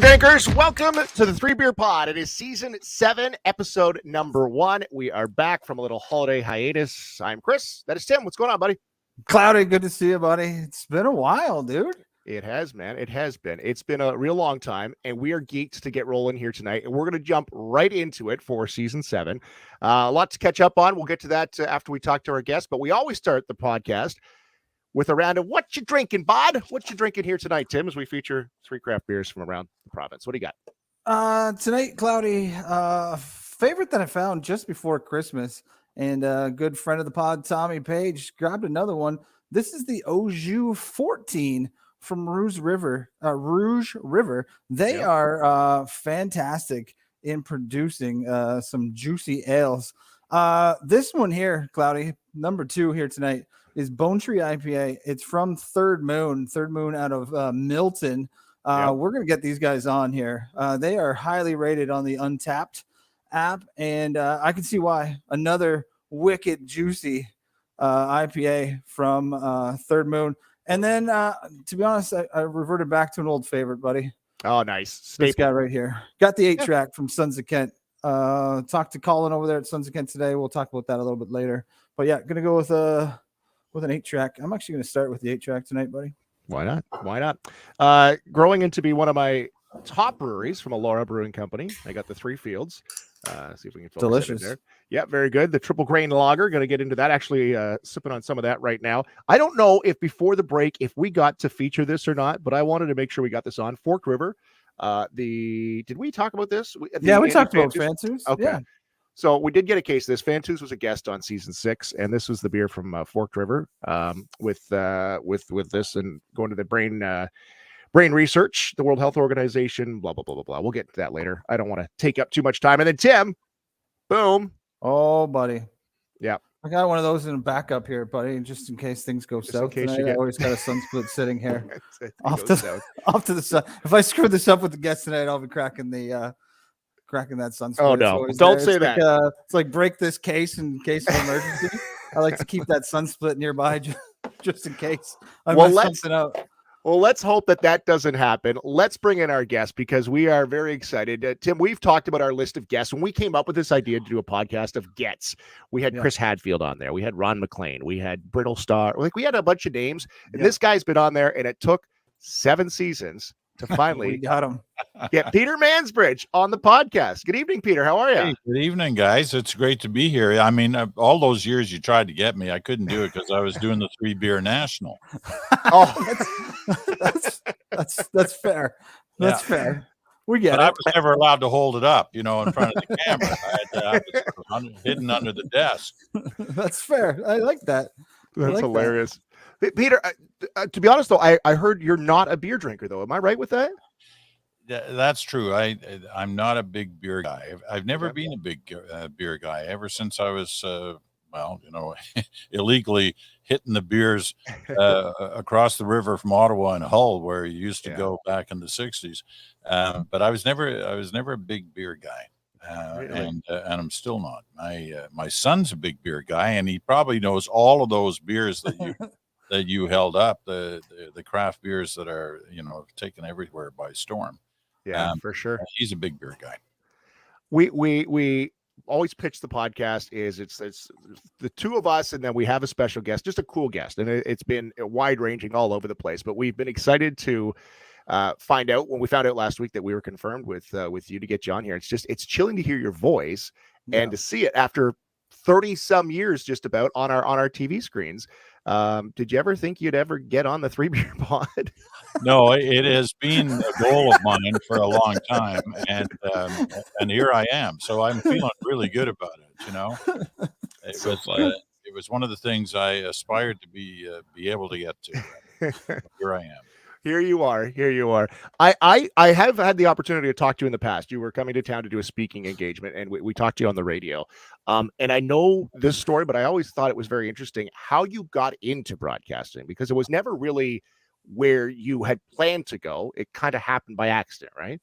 there, drinkers. Welcome to the 3BeerPod. It is season 7, episode number 1. We are back from a little holiday hiatus. I'm Chris. That is Tim. What's going on, buddy? Cloudy, good to see you, buddy. It's been a while, dude. It has, man. It has been. It's been a real long time, and we are geeked to get rolling here tonight, and we're going to jump right into it for season 7. A lot to catch up on. We'll get to that after we talk to our guests, but we always start the podcast with a round of what you drinking, bud? What you drinking here tonight, Tim, as we feature 3 craft beers from around the province. What do you got? Tonight, Cloudy, favorite that I found just before Christmas, and a good friend of the pod, Tommy Page, grabbed another one. This is the Oju 14 from Rouge River. They are fantastic in producing some juicy ales. This one here, Cloudy, number 2 here tonight, is Bone Tree IPA. It's from Third Moon out of Milton. We're going to get these guys on here. They are highly rated on the Untapped app, and I can see why. Another wicked juicy IPA from Third Moon. And then, to be honest, I reverted back to an old favorite, buddy. Oh, nice. This guy right here. Got the 8-track from Sons of Kent. Talked to Colin over there at Sons of Kent today. We'll talk about that a little bit later. But yeah, going to go with an 8-track. I'm actually going to start with the 8-track tonight, buddy. Why not? Growing into be one of my top breweries from Alora Brewing Company. I got the 3 Fields. See if we can focus delicious there. Yeah, very good. The triple grain lager. Going to get into that. Actually, sipping on some of that right now. I don't know if before the break if we got to feature this or not, but I wanted to make sure we got this on Fork River. Did we talk about this? We talked about Fantus. Okay. Yeah. So we did get a case of this. Fantus was a guest on season 6, and this was the beer from Forked River. With this and going to the brain research, the World Health Organization, blah blah blah blah blah. We'll get to that later. I don't want to take up too much time. And then Tim, boom. Oh, buddy. Yeah, I got one of those in a backup here, buddy, just in case things go south. I always got a sun split sitting here off to the side. If I screw this up with the guests tonight, I'll be cracking that sun split. Oh no! Don't say that. It's like break this case in case of emergency. I like to keep that sun split nearby just in case I mess something out. Well, let's hope that doesn't happen. Let's bring in our guest because we are very excited. Tim, we've talked about our list of guests. When we came up with this idea to do a podcast of gets, we had Chris Hadfield on there. We had Ron McLean. We had Brittle Star. We had a bunch of names. And this guy's been on there, and it took 7 seasons to finally we got him. Get Peter Mansbridge on the podcast. Good evening, Peter. How are you? Hey, good evening, guys. It's great to be here. I mean, all those years you tried to get me, I couldn't do it because I was doing the 3 Beer National. That's fair. That's fair. We get but it. I was never allowed to hold it up, in front of the camera. I was hidden under the desk. That's fair. I like that. That's hilarious. Peter, to be honest, though, I heard you're not a beer drinker, though. Am I right with that? That's true. I'm not a big beer guy. I've never been a big beer guy ever since I was, illegally hitting the beers across the river from Ottawa and Hull, where you used to go back in the 60s. But I was never a big beer guy. Really? And I'm still not. My son's a big beer guy, and he probably knows all of those beers that you held up, the craft beers that are taken everywhere by storm. Yeah, for sure. He's a big beer guy. We always pitch the podcast is it's the 2 of us, and then we have a special guest, just a cool guest, and it's been wide ranging all over the place. But we've been excited to find out when we found out last week that we were confirmed with you to get you on here. It's chilling to hear your voice and to see it after 30 some years just about on our TV screens. Did you ever think you'd ever get on the 3BeerPod? No, it has been a goal of mine for a long time, and here I am. So I'm feeling really good about it. It was one of the things I aspired to be able to get to. Here I am. Here you are. I have had the opportunity to talk to you in the past. You were coming to town to do a speaking engagement, and we talked to you on the radio. And I know this story, but I always thought it was very interesting how you got into broadcasting, because it was never really where you had planned to go. It kind of happened by accident, right?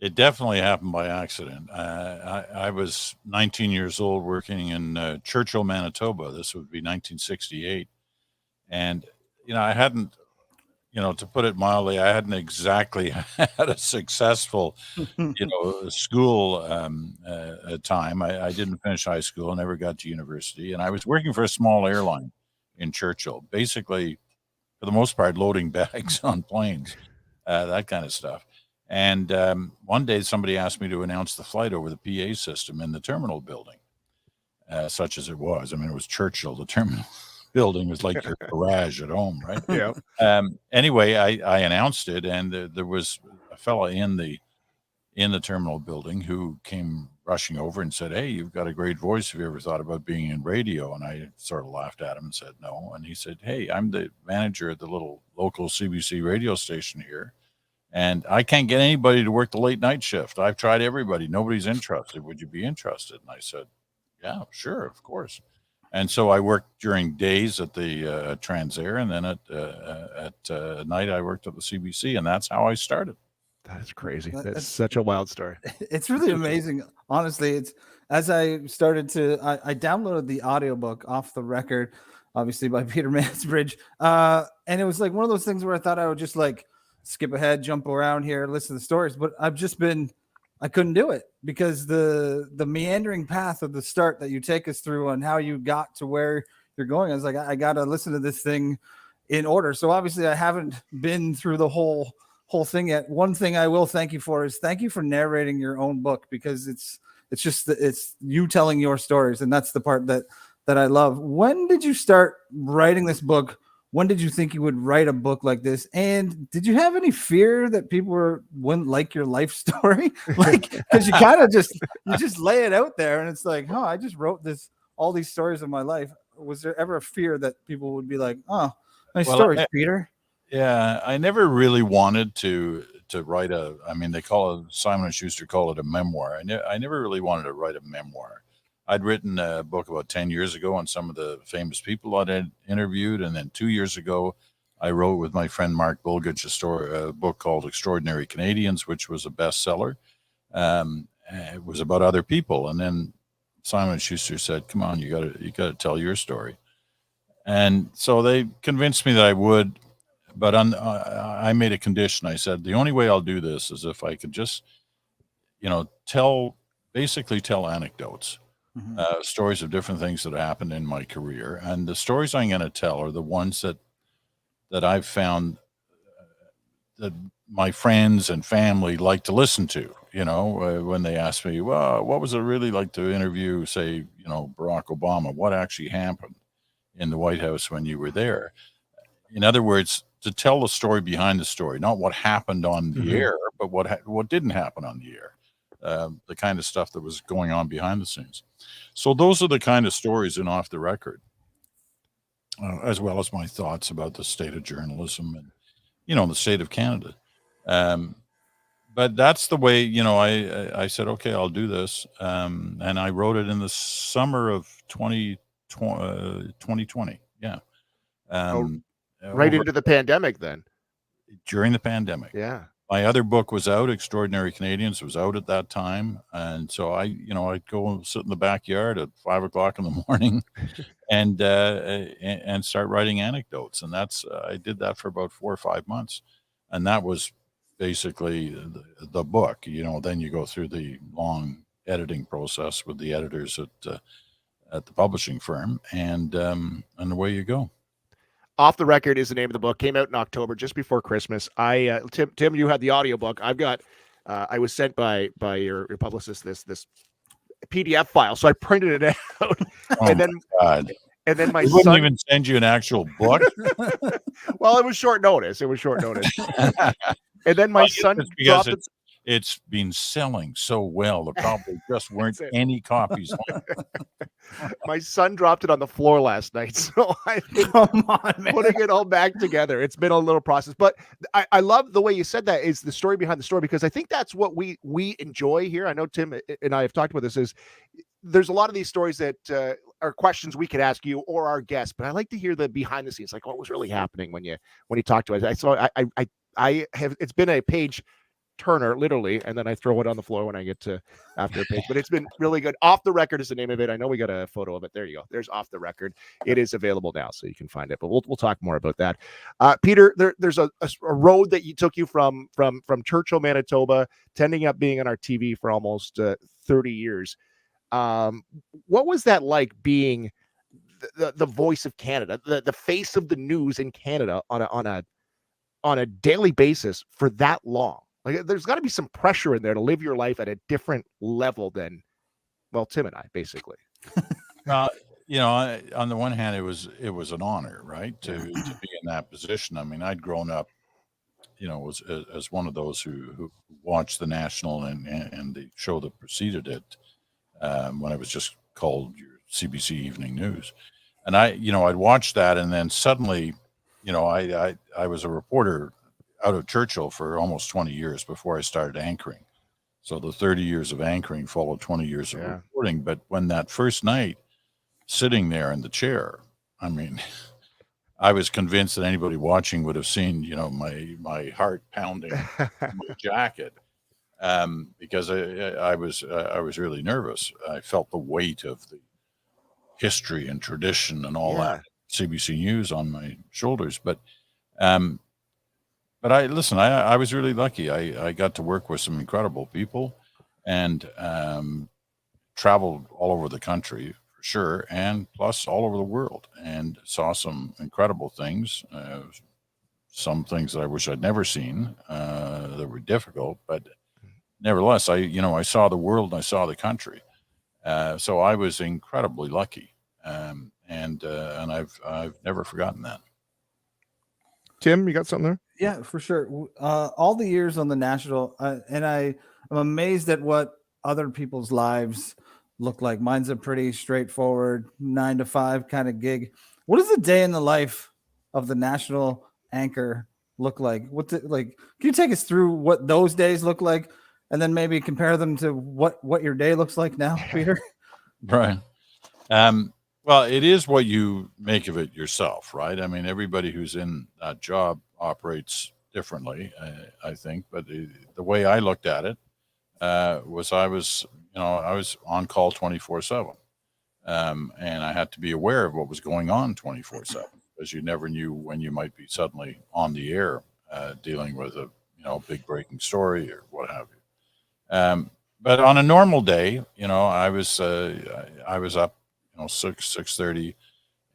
It definitely happened by accident. I was 19 years old working in Churchill, Manitoba. This would be 1968. And, I hadn't to put it mildly, I hadn't exactly had a successful, school time. I didn't finish high school, never got to university, and I was working for a small airline in Churchill, basically, for the most part, loading bags on planes, that kind of stuff. And one day somebody asked me to announce the flight over the PA system in the terminal building, such as it was. I mean, it was Churchill. The terminal building was like your garage at home, right? Yeah. Anyway, I announced it, and there was a fella in the terminal building who came rushing over and said, "Hey, you've got a great voice. Have you ever thought about being in radio?" And I sort of laughed at him and said, "No." And he said, "Hey, I'm the manager at the little local CBC radio station here, and I can't get anybody to work the late night shift. I've tried everybody. Nobody's interested. Would you be interested?" And I said, "Yeah, sure, of course." And so I worked during days at the Transair, and then at night I worked at the CBC, and that's how I started. That's crazy. That's such a wild story. It's really amazing. Honestly, it's as I started to, I downloaded the audiobook Off the Record, obviously by Peter Mansbridge. And it was like one of those things where I thought I would just like skip ahead, jump around here, listen to the stories. But I couldn't do it because the meandering path of the start that you take us through on how you got to where you're going. I was like, I got to listen to this thing in order. So obviously I haven't been through the whole thing yet. One thing I will thank you for is thank you for narrating your own book, because it's you telling your stories. And that's the part that I love. When did you start writing this book? When did you think you would write a book like this? And did you have any fear that people wouldn't like your life story? Like, because you kind of just lay it out there and it's like, oh, I just wrote all these stories of my life. Was there ever a fear that people would be like, oh, nice stories, Peter? Yeah, I never really wanted to write they Simon & Schuster call it a memoir. I never really wanted to write a memoir. I'd written a book about 10 years ago on some of the famous people I'd interviewed. And then 2 years ago, I wrote with my friend Mark Bulgage a book called Extraordinary Canadians, which was a bestseller. It was about other people. And then Simon & Schuster said, "Come on, you got to tell your story." And so they convinced me that I would. But I made a condition. I said, the only way I'll do this is if I could just, tell anecdotes, stories of different things that happened in my career. And the stories I'm going to tell are the ones that I've found that my friends and family like to listen to, when they ask me, well, what was it really like to interview, say, Barack Obama? What actually happened in the White House when you were there? In other words, to tell the story behind the story, not what happened on the air, but what didn't happen on the air, the kind of stuff that was going on behind the scenes. So those are the kind of stories in Off the Record, as well as my thoughts about the state of journalism and, the state of Canada. But that's the way, I said, okay, I'll do this. And I wrote it in the summer of 2020. Yeah. Right into the pandemic then. During the pandemic. Yeah. My other book was out, Extraordinary Canadians, was out at that time. And so I'd go and sit in the backyard at 5 o'clock in the morning and start writing anecdotes. And I did that for about 4 or 5 months. And that was basically the book. Then you go through the long editing process with the editors at the publishing firm, and away you go. Off the Record is the name of the book. Came out in October, just before Christmas. Tim, you had the audiobook. I've got. I was sent by your publicist this PDF file, so I printed it out, and then my son wouldn't even send you an actual book. Well, it was short notice. And then my son dropped it. It's been selling so well. There probably just weren't any copies. My son dropped it on the floor last night, so I've been putting it all back together. It's been a little process, but I love the way you said that, is the story behind the story, because I think that's what we enjoy here. I know Tim and I have talked about this. Is there's a lot of these stories that are questions we could ask you or our guests, but I like to hear the behind the scenes, like what was really happening when you talk to us. I have. It's been a page Turner, literally, and then I throw it on the floor when I get to after a page. But it's been really good. Off the Record is the name of it. I know we got a photo of it. There you go. There's Off the Record. It is available now, so you can find it. But we'll talk more about that. Peter, there's a road that you took you from Churchill, Manitoba, to ending up being on our TV for almost 30 years. What was that like, being the voice of Canada, the face of the news in Canada on a daily basis for that long? Like, there's got to be some pressure in there to live your life at a different level than, well, Tim and I, basically. Well, on the one hand, it was an honor, right, to be in that position. I mean, I'd grown up, as one of those who watched the National and the show that preceded it, when it was just called your CBC Evening News. And I'd watch that, and then suddenly, I was a reporter out of Churchill for almost 20 years before I started anchoring. So the 30 years of anchoring followed 20 years of reporting. But when that first night, sitting there in the chair, I mean, I was convinced that anybody watching would have seen, my heart pounding my jacket, because I was really nervous. I felt the weight of the history and tradition and all that CBC News on my shoulders. But I was really lucky. I got to work with some incredible people, and traveled all over the country for sure, and plus all over the world, and saw some incredible things. Some things that I wish I'd never seen, that were difficult, but nevertheless, I saw the world and I saw the country. So I was incredibly lucky. And I've never forgotten that. Tim, you got something there? Yeah, for sure. All the years on the National, and I'm amazed at what other people's lives look like. Mine's a pretty straightforward 9 to 5 kind of gig. What does a day in the life of the National anchor look like? Can you take us through what those days look like, and then maybe compare them to what your day looks like now, Peter? Right. Well, it is what you make of it yourself, right? I mean, everybody who's in that job operates differently, I think. But the way I looked at it was I was on call 24/7, and I had to be aware of what was going on 24/7, because you never knew when you might be suddenly on the air dealing with a big breaking story or what have you. But on a normal day, I was up 6:30,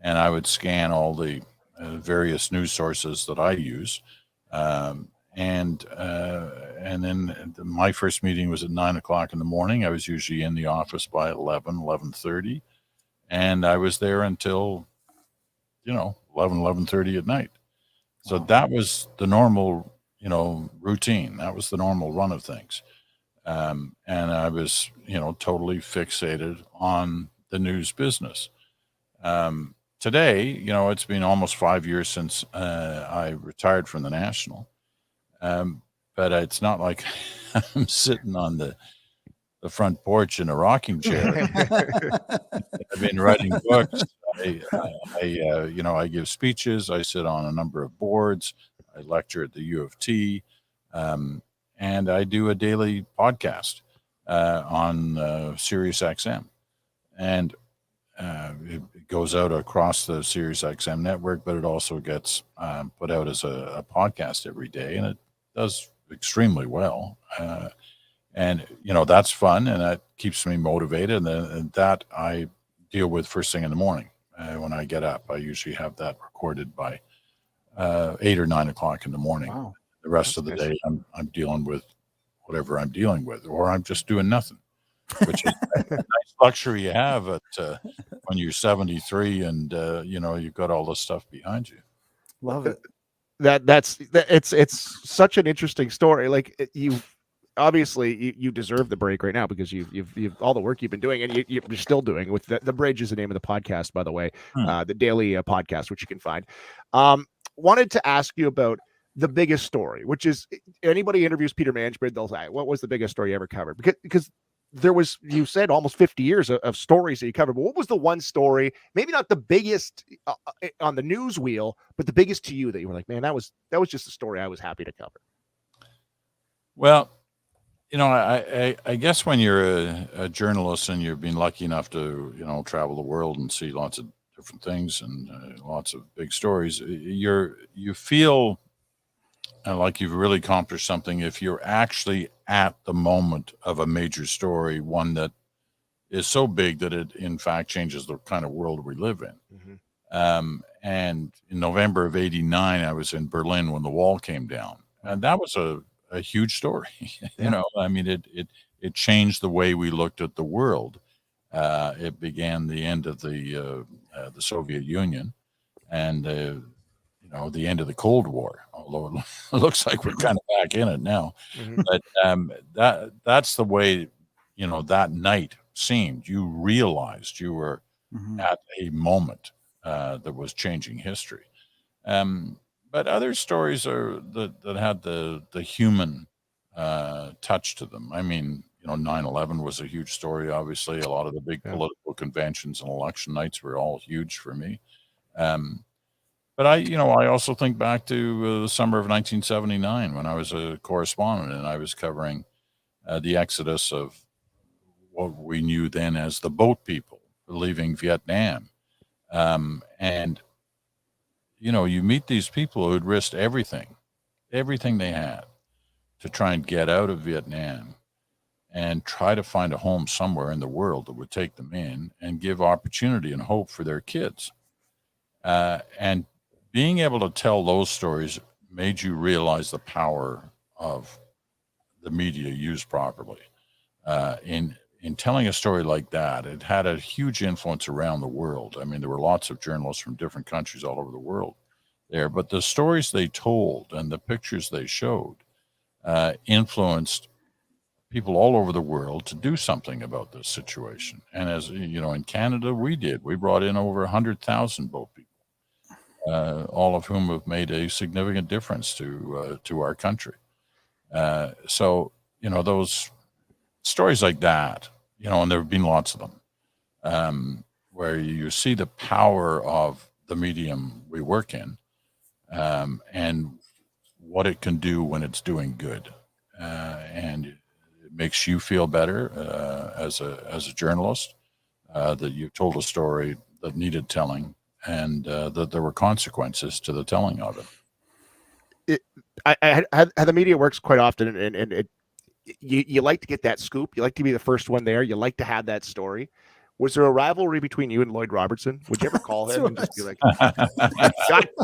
and I would scan all the various news sources that I use, and then my first meeting was at 9:00 in the morning. I was usually in the office by 11:30, and I was there until 11:30 at night. So that was the normal routine. That was the normal run of things, and I was totally fixated on the news business. Today, it's been almost 5 years since I retired from the National, but it's not like I'm sitting on the front porch in a rocking chair. I've been writing books. I give speeches. I sit on a number of boards. I lecture at the U of T, and I do a daily podcast on Sirius XM. And it goes out across the Sirius XM network, but it also gets put out as a podcast every day, and it does extremely well. And that's fun, and that keeps me motivated. And that I deal with first thing in the morning when I get up. I usually have that recorded by 8 or 9 o'clock in the morning. Wow. The rest of the day, I'm dealing with whatever I'm dealing with, or I'm just doing nothing, which is a nice luxury you have when you're 73 and you've got all this stuff behind you. Love it. It's such an interesting story. Like, you obviously you deserve the break right now, because you've all the work you've been doing, and you're still doing with the Bridge is the name of the podcast, by the way, the daily podcast, which you can find. Wanted to ask you about the biggest story, which is, anybody interviews Peter Mansbridge, they'll say, what was the biggest story you ever covered? Because there was, you said, almost 50 years of stories that you covered, but what was the one story, maybe not the biggest on the news wheel, but the biggest to you, that you were like, man, that was just a story I was happy to cover? Well, I guess when you're a journalist and you've been lucky enough to, travel the world and see lots of different things and lots of big stories, you feel like you've really accomplished something if you're actually at the moment of a major story, one that is so big that it in fact changes the kind of world we live in. Mm-hmm. And in November of '89, I was in Berlin when the wall came down, and that was a huge story. I mean, it changed the way we looked at the world. It began the end of the Soviet Union, and the end of the Cold War. Although it looks like we're kind of back in it now, Mm-hmm. but that's the way that night seemed. You realized you were at a moment that was changing history. But other stories that had the human touch to them. I mean, 9/11 was a huge story. Obviously, a lot of the big political conventions and election nights were all huge for me. But I also think back to the summer of 1979 when I was a correspondent and I was covering the exodus of what we knew then as the boat people leaving Vietnam. And you meet these people who had risked everything they had to try and get out of Vietnam and try to find a home somewhere in the world that would take them in and give opportunity and hope for their kids. And being able to tell those stories made you realize the power of the media used properly. In telling a story like that, it had a huge influence around the world. I mean, there were lots of journalists from different countries all over the world there, but the stories they told and the pictures they showed influenced people all over the world to do something about this situation. And as in Canada, we brought in over 100,000 boat people, all of whom have made a significant difference to our country. So those stories like that, and there have been lots of them, where you see the power of the medium we work in, and what it can do when it's doing good, and it makes you feel better as a journalist that you told a story that needed telling, and that there were consequences to the telling of it. How the media works quite often, and you like to get that scoop. You like to be the first one there. You like to have that story. Was there a rivalry between you and Lloyd Robertson? Would you ever call him and just be like,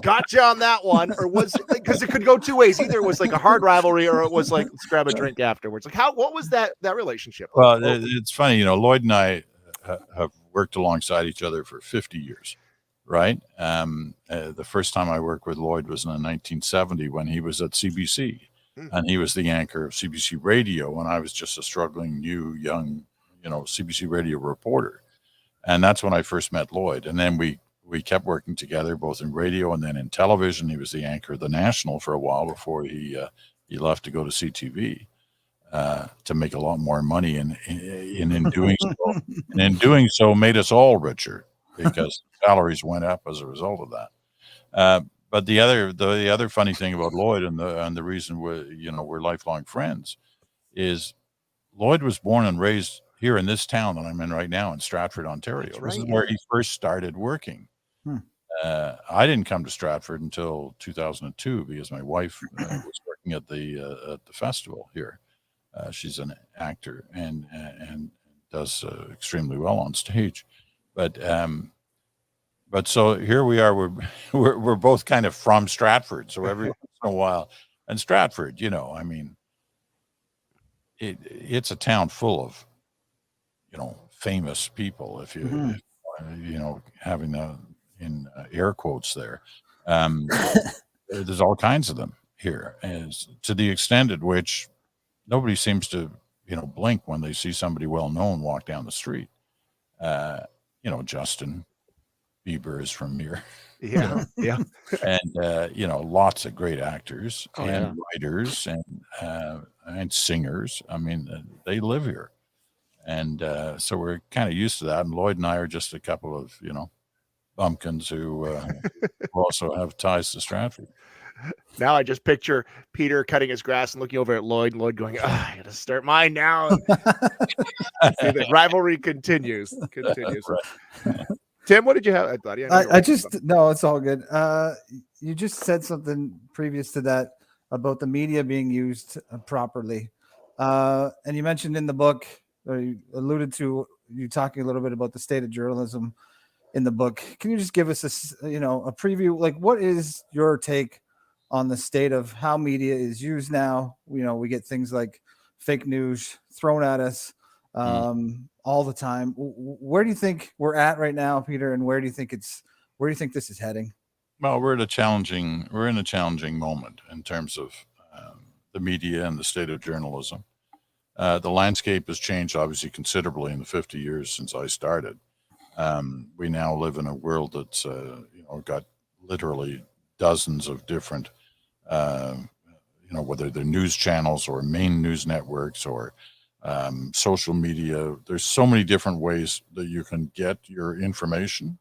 gotcha on that one? Or was it, because it could go two ways. Either it was like a hard rivalry or it was like, let's grab a drink afterwards. Like what was that relationship like? Well, it's funny, Lloyd and I have worked alongside each other for 50 years. Right. The first time I worked with Lloyd was in 1970 when he was at CBC. And he was the anchor of CBC Radio, and I was just a struggling new young, CBC Radio reporter. And that's when I first met Lloyd. And then we kept working together, both in radio and then in television. He was the anchor of the National for a while before he left to go to CTV to make a lot more money. And in doing so, made us all richer because salaries went up as a result of that. But the other funny thing about Lloyd and the reason we're lifelong friends is Lloyd was born and raised here in this town that I'm in right now in Stratford, Ontario. That's right, this is where he first started working. I didn't come to Stratford until 2002 because my wife was working at the festival here. She's an actor and does extremely well on stage, But so here we are. We're both kind of from Stratford. So every once in a while, and Stratford, I mean, it's a town full of, famous people. If you, having the in air quotes there, there's all kinds of them here, and to the extent at which nobody seems to, blink when they see somebody well known walk down the street. Justin Bieber is from here. Yeah. And lots of great actors and writers and singers. I mean, they live here. And so we're kind of used to that. And Lloyd and I are just a couple of, bumpkins who also have ties to Stratford. Now I just picture Peter cutting his grass and looking over at Lloyd, and Lloyd going, I got to start mine now. And see, the rivalry continues. Right. Tim, what did you have, buddy? No, it's all good. You just said something previous to that about the media being used properly. And you mentioned in the book, or you alluded to, you talking a little bit about the state of journalism in the book. Can you just give us a preview? Like, what is your take on the state of how media is used now? We get things like fake news thrown at us all the time. Where do you think we're at right now, Peter? And where do you think this is heading? Well, we're in a challenging moment in terms of the media and the state of journalism. The landscape has changed obviously considerably in the 50 years since I started. We now live in a world that's got literally dozens of different whether they're news channels or main news networks or social media. There's so many different ways that you can get your information.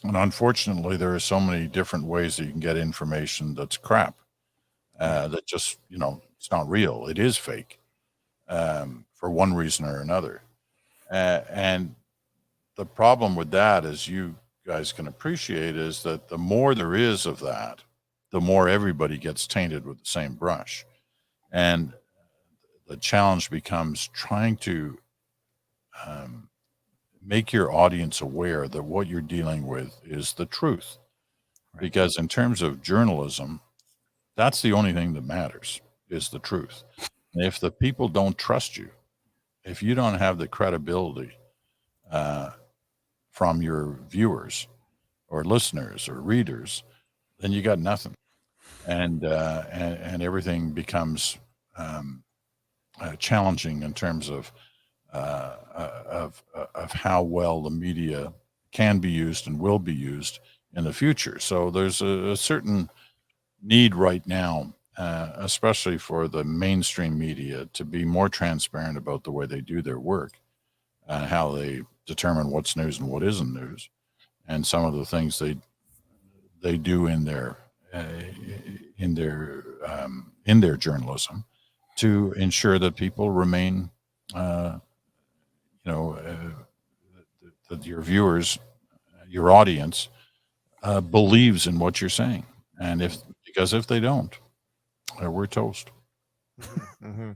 And unfortunately, there are so many different ways that you can get information that's crap, that just, it's not real. It is fake for one reason or another. And the problem with that, as you guys can appreciate, is that the more there is of that, the more everybody gets tainted with the same brush. And the challenge becomes trying to make your audience aware that what you're dealing with is the truth. Right. Because in terms of journalism, that's the only thing that matters, is the truth. And if the people don't trust you, if you don't have the credibility from your viewers or listeners or readers, then you got nothing. And everything becomes challenging in terms of how well the media can be used and will be used in the future. So there's a certain need right now, especially for the mainstream media, to be more transparent about the way they do their work, how they determine what's news and what isn't news, and some of the things they do in their journalism to ensure that people remain, that your viewers, your audience, believes in what you're saying. And because if they don't, we're toast. Mm-hmm.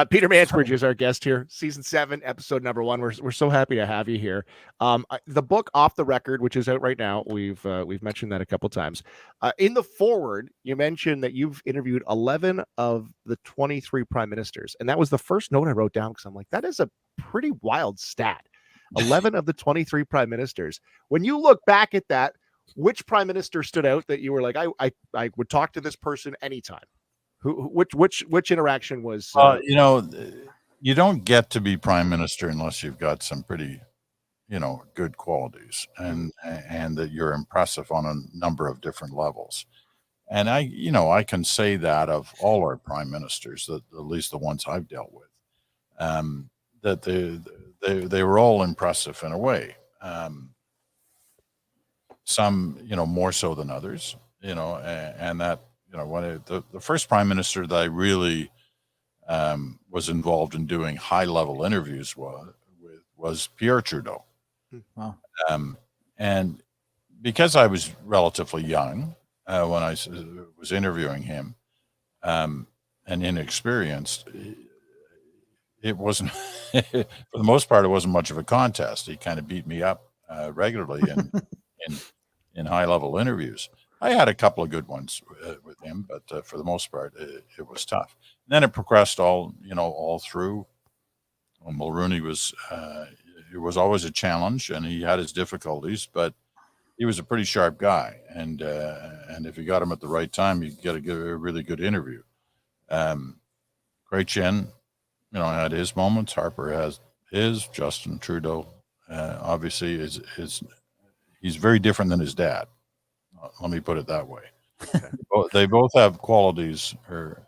Peter Mansbridge is our guest here, season 7, episode number 1. We're so happy to have you here. The book Off the Record, which is out right now, we've mentioned that a couple times. In the foreword, you mentioned that you've interviewed 11 of the 23 prime ministers, and that was the first note I wrote down because I'm like, that is a pretty wild stat. 11 of the 23 prime ministers. When you look back at that, which prime minister stood out that you were like, I would talk to this person anytime? Which interaction was? You don't get to be prime minister unless you've got some pretty, good qualities, and that you're impressive on a number of different levels. And I can say that of all our prime ministers, that at least the ones I've dealt with, that they were all impressive in a way. Some, more so than others, and that. When the first prime minister that I really was involved in doing high-level interviews was Pierre Trudeau. Wow. And because I was relatively young when I was interviewing him, and inexperienced, it wasn't, for the most part, it wasn't much of a contest. He kind of beat me up regularly in high-level interviews. I had a couple of good ones with him, but for the most part, it was tough. And then it progressed all through. Well, Mulroney it was always a challenge, and he had his difficulties, but he was a pretty sharp guy. And if you got him at the right time, you get a really good interview. Chrétien, had his moments. Harper has his. Justin Trudeau, obviously, he's very different than his dad. Let me put it that way. They both have qualities that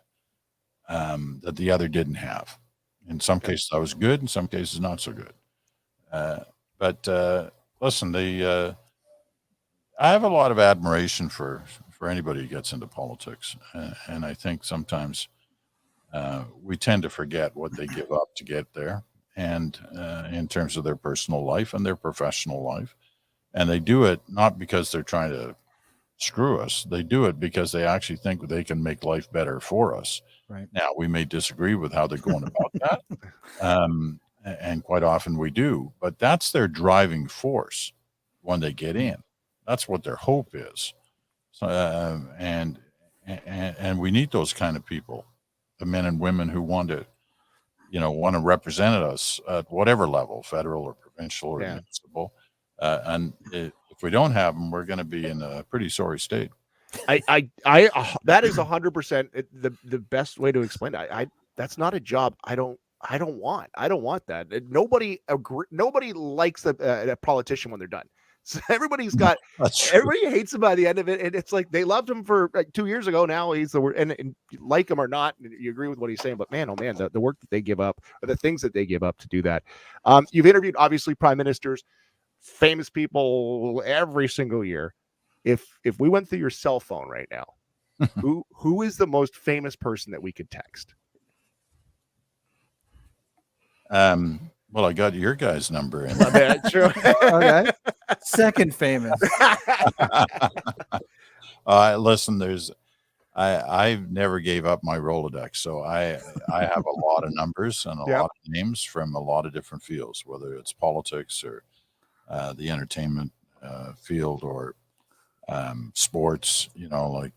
the other didn't have. In some cases, I was good. In some cases, not so good. But listen, I have a lot of admiration for for anybody who gets into politics. And I think sometimes we tend to forget what they give up to get there, and in terms of their personal life and their professional life. And they do it not because they're trying to screw us. They do it because they actually think they can make life better for us. Right. Now, we may disagree with how they're going about that. And quite often we do, but that's their driving force when they get in. That's what their hope is. So, and we need those kind of people, the men and women who want to represent us at whatever level, federal or provincial or municipal. If we don't have them, we're going to be in a pretty sorry state. I that is 100% the best way to explain it. That's not a job I don't want. I don't want that. Nobody likes a politician when they're done. So everybody hates him by the end of it, and it's like they loved him for like 2 years ago. Now he's the word, and you like him or not, you agree with what he's saying. But man, oh man, the work that they give up, or the things that they give up to do that. You've interviewed obviously prime ministers, famous people every single year. If we went through your cell phone right now, who is the most famous person that we could text? Well, I got your guy's number in. True. Okay. Second famous. Listen, I never gave up my Rolodex, so I have a lot of numbers and a lot of names from a lot of different fields, whether it's politics or the entertainment field or sports. Like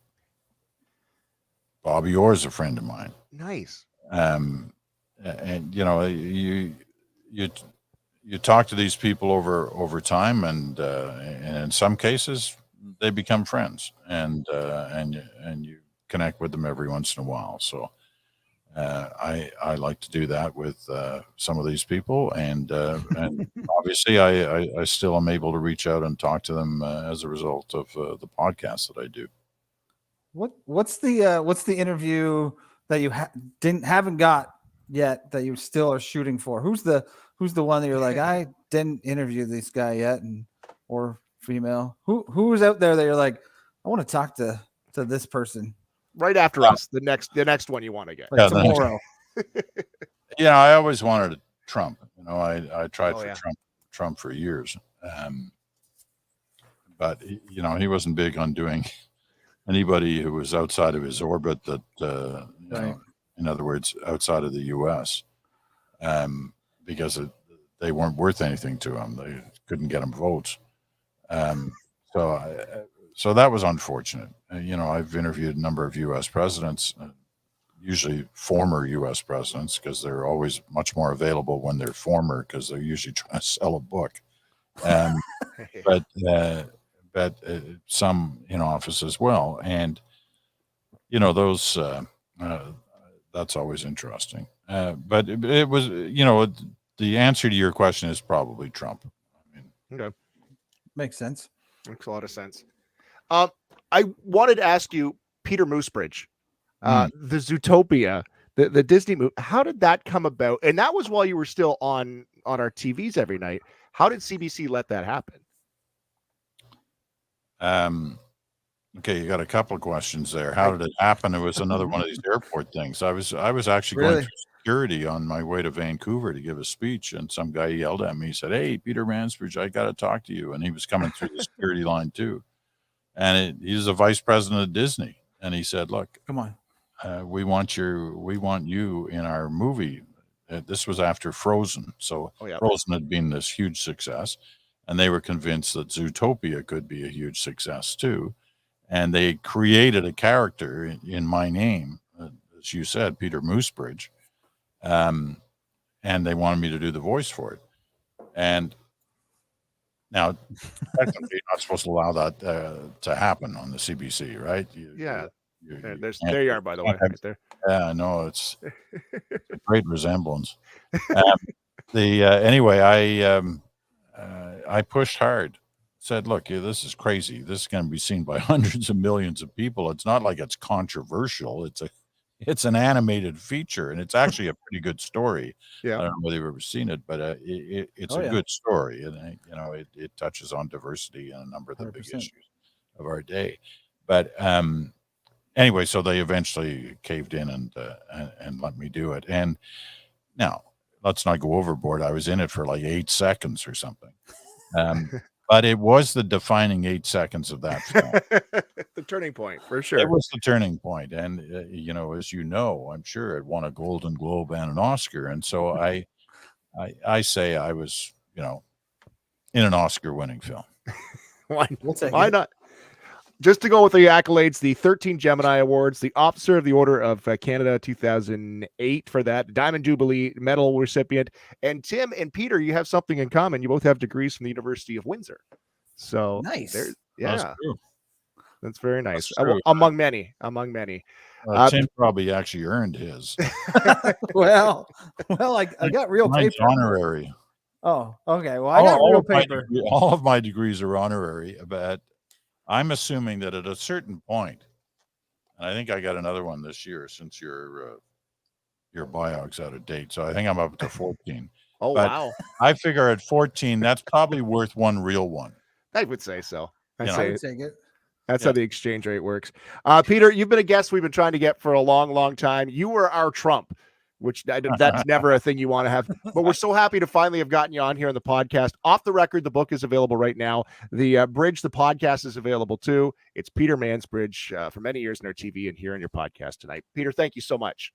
Bobby Orr is a friend of mine. Nice. And you talk to these people over time, and in some cases they become friends, and you connect with them every once in a while. So I like to do that with some of these people, and obviously I still am able to reach out and talk to them as a result of the podcast that I do. What's the interview that you haven't got yet that you still are shooting for? Who's the one that you're like, I didn't interview this guy yet, or female? Who's out there that you're like, I want to talk to this person right after us? The next one you want to get tomorrow. I always wanted Trump. I tried for Trump for years, but he wasn't big on doing anybody who was outside of his orbit. That in other words, outside of the U.S. Because they weren't worth anything to him. They couldn't get him votes. So that was unfortunate. I've interviewed a number of U.S. presidents, usually former U.S. presidents, because they're always much more available when they're former, because they're usually trying to sell a book. But some in office as well. And, those that's always interesting. But it was, the answer to your question is probably Trump. Okay. Makes sense. Makes a lot of sense. I wanted to ask you, Peter Moosebridge, the Zootopia, the Disney movie. How did that come about? And that was while you were still on our TVs every night. How did CBC let that happen? Okay, you got a couple of questions there. How did it happen? It was another one of these airport things. I was actually going through security on my way to Vancouver to give a speech, and some guy yelled at me. He said, "Hey, Peter Mansbridge, I got to talk to you." And he was coming through the security line too. And he's a vice president of Disney, and he said, "Look, come on, we want you in our movie." This was after Frozen, so Frozen had been this huge success, and they were convinced that Zootopia could be a huge success too. And they created a character in my name, as you said, Peter Moosebridge, and they wanted me to do the voice for it. And now, technically, you're not supposed to allow that to happen on the CBC, right? There you are, by the way, right there. Yeah, no, it's a great resemblance. Anyway, I pushed hard. Said, "Look, this is crazy. This is going to be seen by hundreds of millions of people. It's not like it's controversial. It's an animated feature, and it's actually a pretty good story. Yeah. I don't know whether you've ever seen it, but it's a good story, and it touches on diversity and a number of the 100%. Big issues of our day. But anyway, so they eventually caved in and let me do it. And now let's not go overboard. I was in it for like 8 seconds or something. But it was the defining 8 seconds of that film. The turning point, for sure. It was the turning point. And, as you know, I'm sure it won a Golden Globe and an Oscar. And so I say I was, in an Oscar-winning film. Why not? Just to go with the accolades, the 13 Gemini Awards, the Officer of the Order of Canada 2008 for that, Diamond Jubilee Medal recipient. And Tim and Peter, you have something in common. You both have degrees from the University of Windsor. So nice. That's very nice. Among many. Tim probably actually earned his. well, I got real Mine's paper. Honorary. Oh, okay. Well, I got real paper. All of my degrees are honorary, but I'm assuming that at a certain point, and I think I got another one this year since your biog's out of date. So I think I'm up to 14. Oh, but wow. I figure at 14, that's probably worth one real one. I would say so. I would take it. That's how the exchange rate works. Peter, you've been a guest we've been trying to get for a long, long time. You were our Trump, which that's never a thing you want to have. But we're so happy to finally have gotten you on here on the podcast. Off the Record, the book is available right now. The Bridge, the podcast is available too. It's Peter Mansbridge for many years in our TV and here on your podcast tonight. Peter, thank you so much.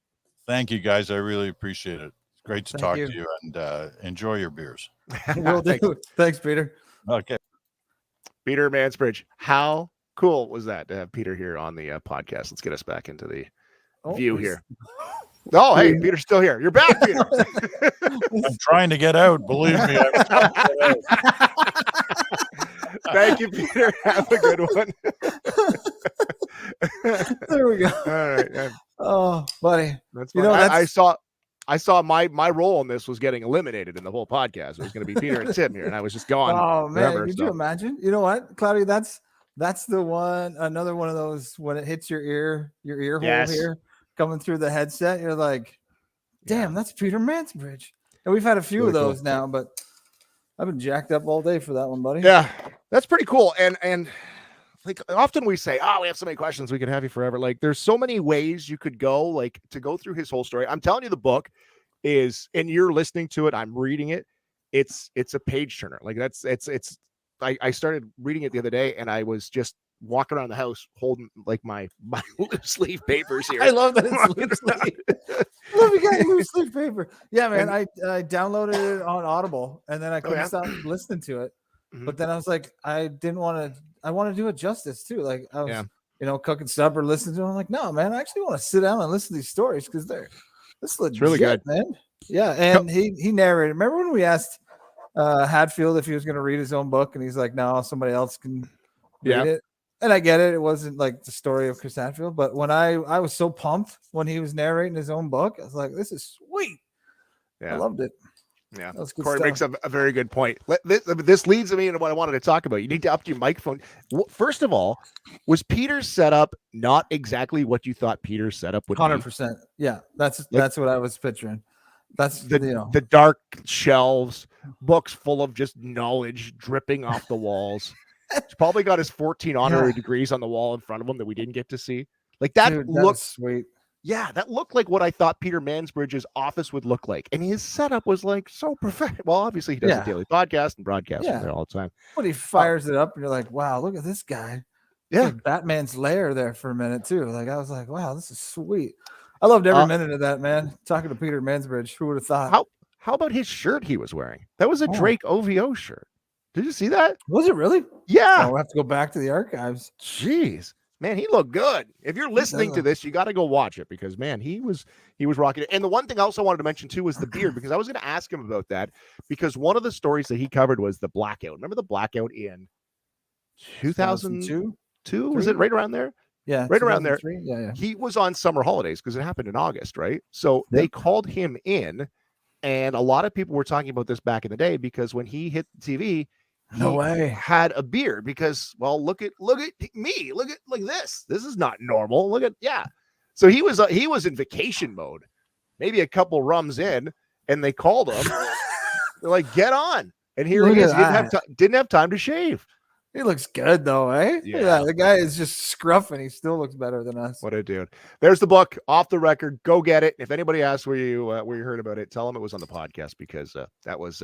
Thank you, guys. I really appreciate it. It's great to talk to you, and enjoy your beers. Will do. Thanks, Peter. Okay. Peter Mansbridge, how cool was that to have Peter here on the podcast? Let's get us back into the view here. Oh, hey, Peter's still here. You're back, Peter. I'm trying to get out. Believe me. I'm trying to get out. Thank you, Peter. Have a good one. There we go. All right. Oh, buddy. That's fine. I saw my role in this was getting eliminated in the whole podcast. It was going to be Peter and Tim here, and I was just gone. Oh man, could you imagine? You know what, Cloudy? That's the one. Another one of those when it hits your ear hole here, coming through the headset. You're like, damn, that's Peter Mansbridge. And we've had a few of those now, but I've been jacked up all day for that one, buddy. Yeah, that's pretty cool. And like often we say, we have so many questions, we could have you forever. Like there's so many ways you could go, like to go through his whole story. I'm telling you, the book is, and you're listening to it, I'm reading it. It's a page turner. Like I started reading it the other day, and I was just walking around the house holding like my loose leaf papers here. I love that it's loose leaf. Love you got loose leaf paper. Yeah, man. I downloaded it on Audible, and then I couldn't stop listening to it. Mm-hmm. But then I was like, I want to do it justice too. Like I was, cooking supper, listening to it. I'm like, no, man, I actually want to sit down and listen to these stories because this legit, really good, man. Yeah, and he narrated. Remember when we asked Hadfield if he was going to read his own book, and he's like, no, somebody else can read it. And I get it. It wasn't like the story of Chris Hadfield, but when I was so pumped when he was narrating his own book, I was like, this is sweet. Yeah, I loved it. Yeah, Corey makes a very good point. This leads me into what I wanted to talk about. You need to up your microphone. First of all, was Peter's setup not exactly what you thought Peter's setup would be? 100%. Yeah, that's what I was picturing. That's the dark shelves, books full of just knowledge dripping off the walls. He's probably got his 14 honorary degrees on the wall in front of him that we didn't get to see. Like that looked sweet. Yeah, that looked like what I thought Peter Mansbridge's office would look like. And his setup was like so professional. Well, obviously he does a daily podcast and broadcasts there all the time. But he fires it up and you're like, wow, look at this guy. Yeah. Like Batman's lair there for a minute too. Like I was like, wow, this is sweet. I loved every minute of that, man. Talking to Peter Mansbridge. Who would have thought? How about his shirt he was wearing? That was a Drake OVO shirt. Did you see that? Was it really? Yeah. We'll have to go back to the archives. Jeez. Man, he looked good. If you're listening to this, you got to go watch it because, man, he was rocking it. And the one thing else I wanted to mention, too, was the beard, because I was going to ask him about that because one of the stories that he covered was the blackout. Remember the blackout in 2002? Was it right around there? Yeah. Right around there. Yeah. He was on summer holidays because it happened in August, right? So they called him in, and a lot of people were talking about this back in the day because when he hit the TV, he had a beard because, well, look at me. Look at like this. This is not normal. Look at So he was in vacation mode, maybe a couple rums in, and they called him. They're like, get on. And here he is. He didn't have time to shave. He looks good though, eh? Yeah. The guy is just scruffing. He still looks better than us. What a dude. There's the book, Off the Record. Go get it. If anybody asks where you heard about it, tell them it was on the podcast, because that was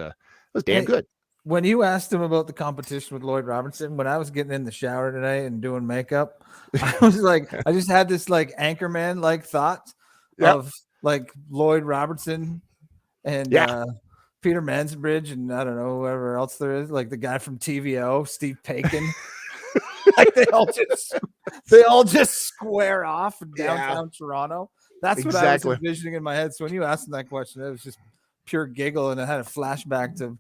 damn good. When you asked him about the competition with Lloyd Robertson, when I was getting in the shower today and doing makeup, I was like, I just had this like Anchorman like thought of like Lloyd Robertson and Peter Mansbridge and I don't know whoever else there is, like the guy from TVO, Steve Paikin. Like they all just square off in downtown Toronto. That's what I was envisioning in my head. So when you asked him that question, it was just pure giggle, and I had a flashback to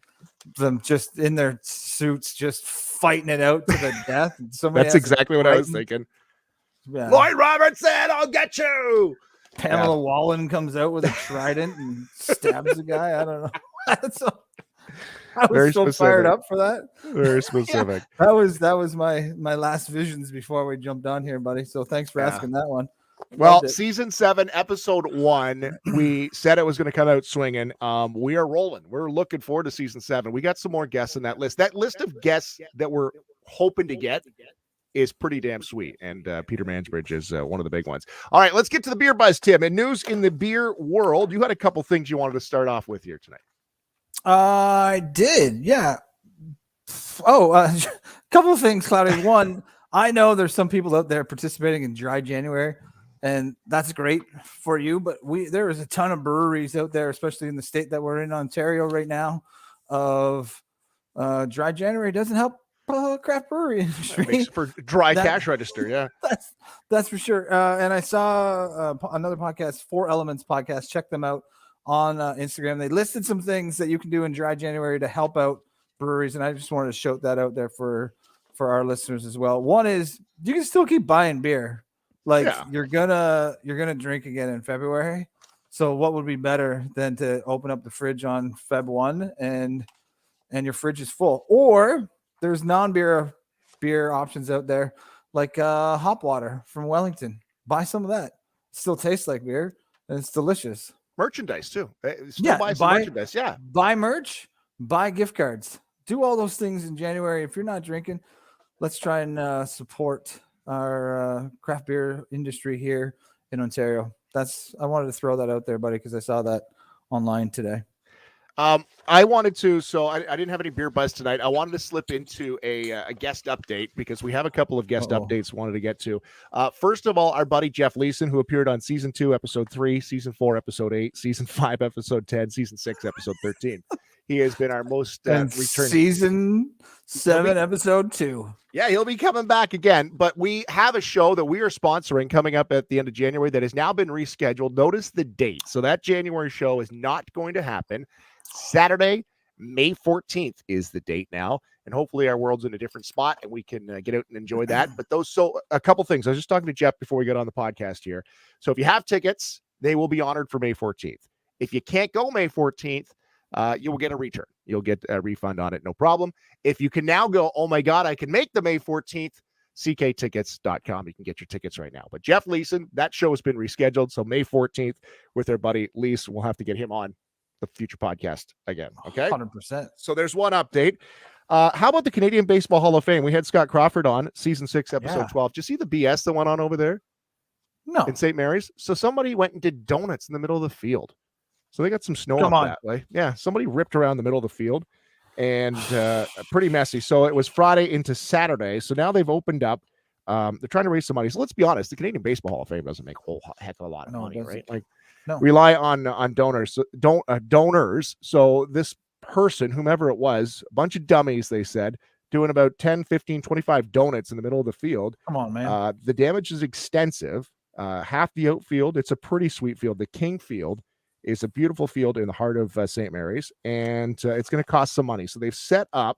them just in their suits, just fighting it out to the death. And that's exactly what I was thinking. Yeah. Lloyd Robertson, I'll get you. Pamela Wallen comes out with a trident and stabs the guy. I don't know. I was very so specific. Fired up for that. Very specific. That was my last visions before we jumped on here, buddy. So thanks for asking that one. Well, season 7, episode 1, we said it was going to come out swinging. We are rolling. We're looking forward to season 7. We got some more guests in that list. That list of guests that we're hoping to get is pretty damn sweet. And Peter Mansbridge is one of the big ones. All right, let's get to the beer buzz, Tim. And news in the beer world. You had a couple things you wanted to start off with here tonight. I did. Yeah. Oh, a couple of things, Cloudy. One, I know there's some people out there participating in Dry January, and that's great for you. But there is a ton of breweries out there, especially in the state that we're in, Ontario, right now. Of Dry January doesn't help craft brewery industry for dry cash register. Yeah, that's for sure. And I saw another podcast, 4 Elements podcast. Check them out on Instagram. They listed some things that you can do in Dry January to help out breweries, and I just wanted to shout that out there for our listeners as well. One is you can still keep buying beer. Like you're gonna drink again in February. So what would be better than to open up the fridge on Feb 1 and your fridge is full? Or there's non-beer beer options out there, like hop water from Wellington. Buy some of that. It still tastes like beer and it's delicious. Merchandise too. Buy merchandise. Yeah. Buy merch, buy gift cards. Do all those things in January. If you're not drinking, let's try and support our craft beer industry here in Ontario. I wanted to throw that out there, buddy, because I saw that online today. I wanted to, so I didn't have any beer buzz tonight. I wanted to slip into a guest update because we have a couple of guest updates wanted to get to. First of all, our buddy Jeff Leeson, who appeared on season 2, episode 3, season 4, episode 8, season 5, episode 10, season 6, episode 13. He has been our most returning. Season 7, episode 2. Yeah, he'll be coming back again. But we have a show that we are sponsoring coming up at the end of January that has now been rescheduled. Notice the date. So that January show is not going to happen. Saturday, May 14th is the date now, and hopefully our world's in a different spot and we can get out and enjoy that. But a couple things. I was just talking to Jeff before we get on the podcast here. So if you have tickets, they will be honored for May 14th. If you can't go May 14th, you will get a return. You'll get a refund on it, no problem. If you can now go, oh my God, I can make the May 14th, cktickets.com. You can get your tickets right now. But Jeff Leeson, that show has been rescheduled. So May 14th with our buddy Lees, we'll have to get him on the future podcast again. Okay. 100%. So there's one update. How about the Canadian Baseball Hall of Fame? We had Scott Crawford on season 6, episode 12. Did you see the BS that went on over there? No. In St. Mary's? So somebody went and did donuts in the middle of the field. So they got some snow up that way. Yeah. Somebody ripped around the middle of the field and pretty messy. So it was Friday into Saturday. So now they've opened up. They're trying to raise some money. So let's be honest. The Canadian Baseball Hall of Fame doesn't make a whole heck of a lot of money, right? Like, rely on donors. Donors. So this person, whomever it was, a bunch of dummies, they said, doing about 10, 15, 25 donuts in the middle of the field. Come on, man. The damage is extensive. Half the outfield. It's a pretty sweet field. The King Field is a beautiful field in the heart of St. Mary's, and it's going to cost some money. So they've set up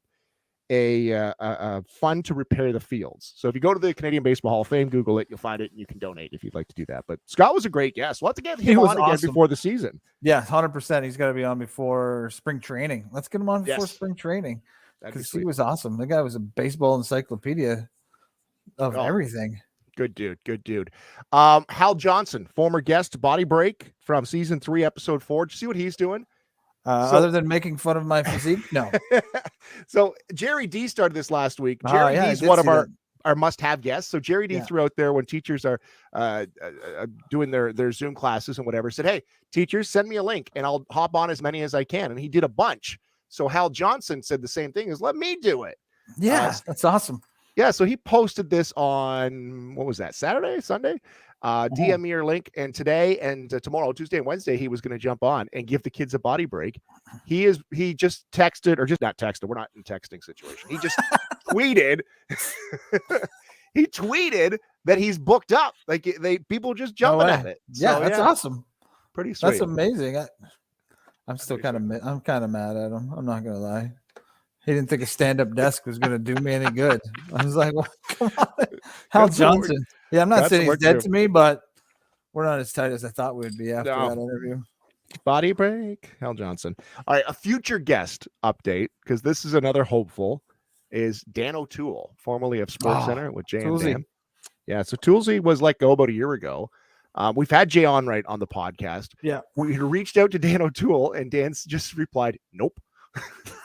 a fund to repair the fields. So if you go to the Canadian Baseball Hall of Fame, Google it, you'll find it, and you can donate if you'd like to do that. But Scott was a great guest. We'll have to get him on again before the season. Yeah, 100%. He's got to be on before spring training. Let's get him on before spring training because he was awesome. The guy was a baseball encyclopedia of everything. Good dude. Hal Johnson, former guest, Body Break from season 3, episode 4. Did you see what he's doing? Other than making fun of my physique, no. So Jerry D started this last week. Jerry Yeah, D's one of our must-have guests. So Jerry D threw out there when teachers are doing their Zoom classes and whatever, said, hey, teachers, send me a link and I'll hop on as many as I can. And he did a bunch. So Hal Johnson said the same thing, is let me do it. Yeah, that's awesome. Yeah, so he posted this on, what was that, Saturday, Sunday? DM me your link, and today and tomorrow, Tuesday and Wednesday, he was going to jump on and give the kids a body break. He just texted, or just not texted. We're not in texting situation. He just tweeted. He tweeted that he's booked up. Like people just jumping at it. Yeah, that's awesome. Pretty sweet. That's amazing. I'm still kind of mad at him. I'm not gonna lie. He didn't think a stand-up desk was gonna do me any good. I was like, well, come on, Hal Johnson. Yeah, I'm not saying he's dead to me, but we're not as tight as I thought we'd be after that interview. Body break, Hal Johnson. All right, a future guest update, because this is another hopeful, is Dan O'Toole, formerly of Sports Center with Jay and Dan. Yeah, so Toolsy was let go about a year ago. We've had Jay on the podcast. Yeah. We reached out to Dan O'Toole, and Dan's just replied, nope.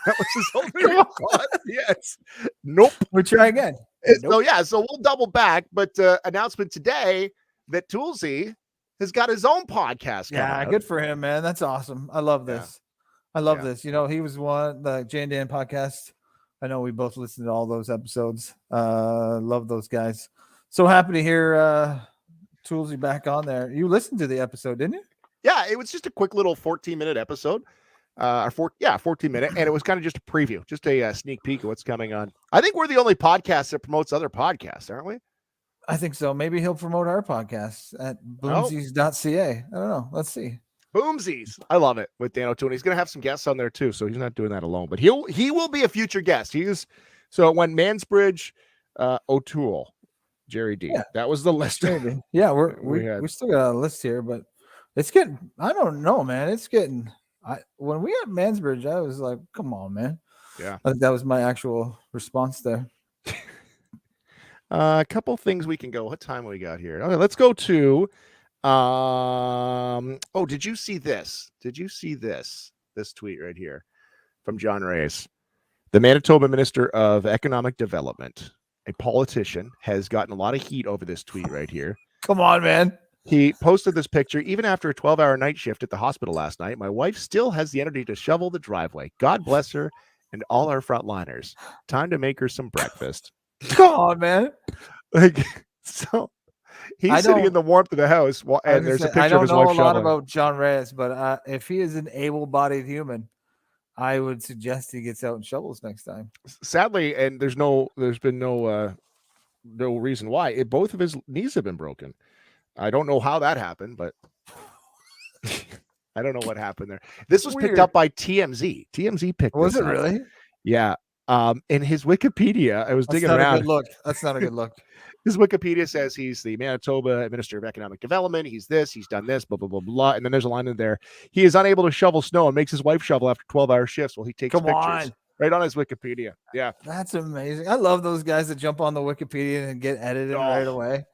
That was his only response. Yes. Nope. We'll try again. Nope. So we'll double back. But announcement today that Toolsy has got his own podcast. Yeah, good for him, man. That's awesome. I love this. I love this. You know, he was the Jay and Dan podcast. I know we both listened to all those episodes. Love those guys. So happy to hear Toolsy back on there. You listened to the episode, didn't you? Yeah, it was just a quick little 14-minute episode. 14-minute, and it was kind of just a preview, just a sneak peek of what's coming on. I think we're the only podcast that promotes other podcasts, aren't we? I think so. Maybe he'll promote our podcast at boomsies.ca. I don't know. Let's see. Boomsies. I love it with Dan O'Toole. He's going to have some guests on there too, so he's not doing that alone. But he will be a future guest. So it went Mansbridge, O'Toole, Jerry D. Yeah. That was the list. Yeah, we still got a list here, but it's getting. I don't know, man. It's getting. When we had Mansbridge, I was like, come on, man. Yeah. I think that was my actual response there. A couple things we can go. What time we got here? Okay, let's go to did you see this? This tweet right here from John Reyes. The Manitoba Minister of Economic Development, a politician, has gotten a lot of heat over this tweet right here. Come on, man. He posted this picture. Even after a 12-hour night shift at the hospital last night, my wife still has the energy to shovel the driveway. God bless her and all our frontliners. Time to make her some breakfast. Come on, man. So he's sitting in the warmth of the house, and there's a picture of his wife shoveling. I don't know a lot about John Reyes, but if he is an able-bodied human, I would suggest he gets out and shovels next time. Sadly, and there's been no reason why. Both of his knees have been broken. I don't know how that happened, but I don't know what happened there. This was picked up by TMZ. TMZ picked this up. Was it really? Yeah. In his Wikipedia, I was digging around. That's not a good look. His Wikipedia says he's the Manitoba Minister of Economic Development. He's done this, blah, blah, blah, blah. And then there's a line in there. He is unable to shovel snow and makes his wife shovel after 12-hour shifts while he takes pictures. Right on his Wikipedia. Yeah. That's amazing. I love those guys that jump on the Wikipedia and get edited right away.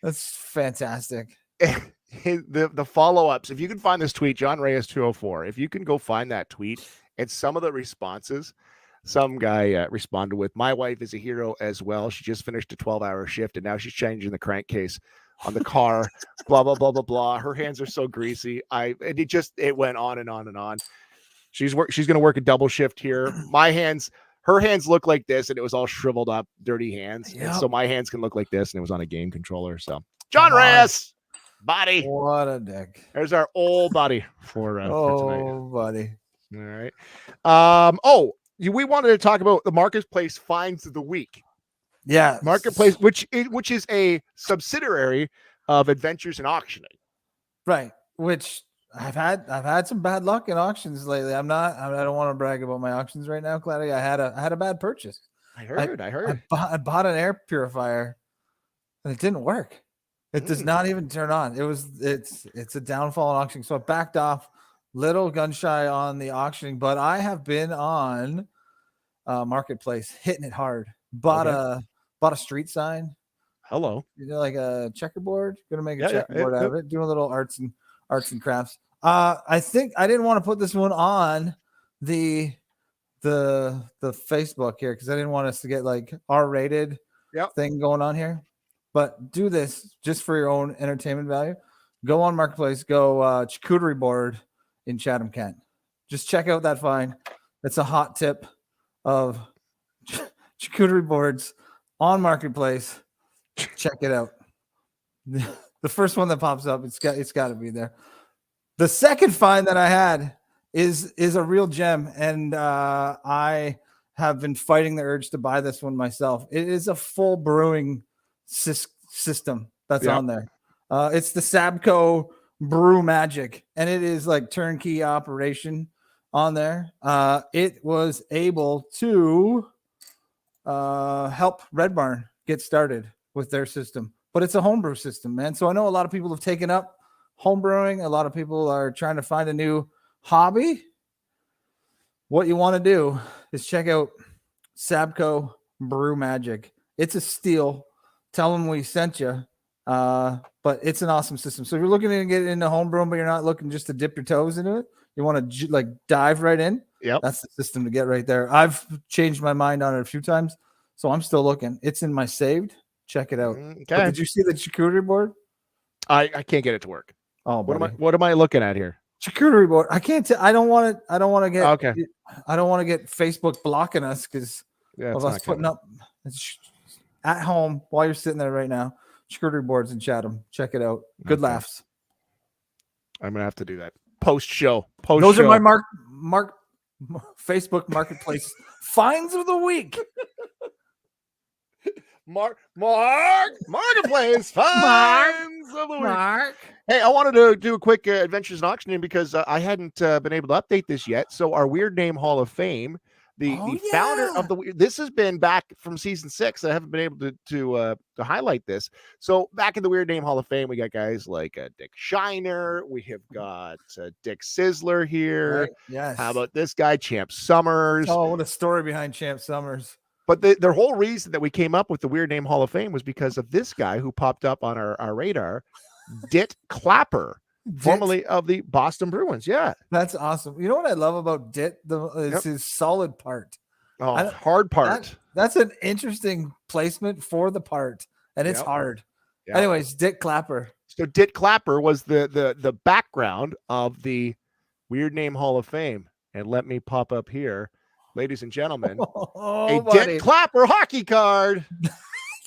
That's fantastic. The follow-ups, if you can find this tweet, John Reyes 204, if you can go find that tweet and some of the responses, some guy responded with, my wife is a hero as well. She just finished a 12-hour shift and now she's changing the crankcase on the car, blah, blah, blah, blah, blah. Her hands are so greasy. It went on and on and on. She's going to work a double shift here. Her hands look like this, and it was all shriveled up, dirty hands. Yep. And so my hands can look like this, and it was on a game controller. So John Reyes, buddy. What a dick. There's our old buddy for tonight. Buddy. All right. We wanted to talk about the Marketplace Finds of the Week. Yeah. Marketplace, which is a subsidiary of Adventures in Auctioning. Right. Which I've had some bad luck in auctions lately. I don't want to brag about my auctions right now, Claddy. I had a bad purchase. I heard. I bought an air purifier and it didn't work. It does not even turn on. It's a downfall in auctioning. So I backed off, little gun shy on the auctioning, but I have been on Marketplace hitting it hard. Bought a street sign. Hello. Like a checkerboard. Gonna make a checkerboard out of it. Doing little arts and crafts. I think I didn't want to put this one on the Facebook here because I didn't want us to get like R-rated thing going on here. But do this just for your own entertainment value. Go on Marketplace, go charcuterie board in Chatham, Kent. Just check out that find. It's a hot tip of charcuterie boards on Marketplace. Check it out. The first one that pops up, it's got to be there. The second find that I had is a real gem, and I have been fighting the urge to buy this one myself. It is a full brewing system that's on there. It's the Sabco Brew Magic, and it is like turnkey operation on there. It was able to help Red Barn get started with their system, but it's a homebrew system, man. So I know a lot of people have taken up homebrewing. A lot of people are trying to find a new hobby. What you want to do is check out Sabco Brew Magic. It's a steal. Tell them we sent you. But it's an awesome system. So if you're looking to get into homebrewing, but you're not looking just to dip your toes into it, you want to like dive right in. Yep. That's the system to get right there. I've changed my mind on it a few times, so I'm still looking. It's in my saved. Check it out. Okay. But did you see the charcuterie board? I can't get it to work. Oh, what am I looking at here? Charcuterie board. I can't. I don't want it. I don't want to get. Okay. I don't want to get Facebook blocking us because of us putting up at home while you're sitting there right now. Charcuterie boards in Chatham. Check it out. Good laughs. I'm gonna have to do that post show. Those are my Facebook Marketplace finds of the week. Marketplace finds of the week. Hey, I wanted to do a quick adventures and auctioning because I hadn't been able to update this yet. So our Weird Name Hall of Fame, the founder of this has been back from season 6. I haven't been able to highlight this. So back in the Weird Name Hall of Fame, we got guys like Dick Shiner. We have got Dick Sizzler here. Right. Yes. How about this guy, Champ Summers? Oh, what a story behind Champ Summers. But their whole reason that we came up with the Weird Name Hall of Fame was because of this guy who popped up on our radar, Dit Clapper, formerly of the Boston Bruins. Yeah. That's awesome. You know what I love about Dit? It's his solid part. Oh, hard part. That's an interesting placement for the part, and it's hard. Yep. Anyways, Dit Clapper. So Dit Clapper was the background of the Weird Name Hall of Fame. And let me pop up here. Ladies and gentlemen, Dit Clapper hockey card.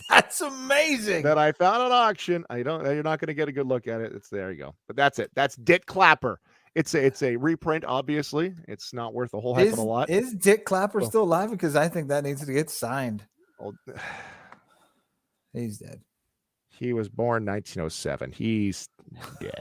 That's amazing. That I found at auction. You're not going to get a good look at it. There you go. But that's it. That's Dit Clapper. It's a reprint. Obviously, it's not worth a whole heck of a lot. Is Dit Clapper still alive? Because I think that needs to get signed. He's dead. He was born 1907. He's dead.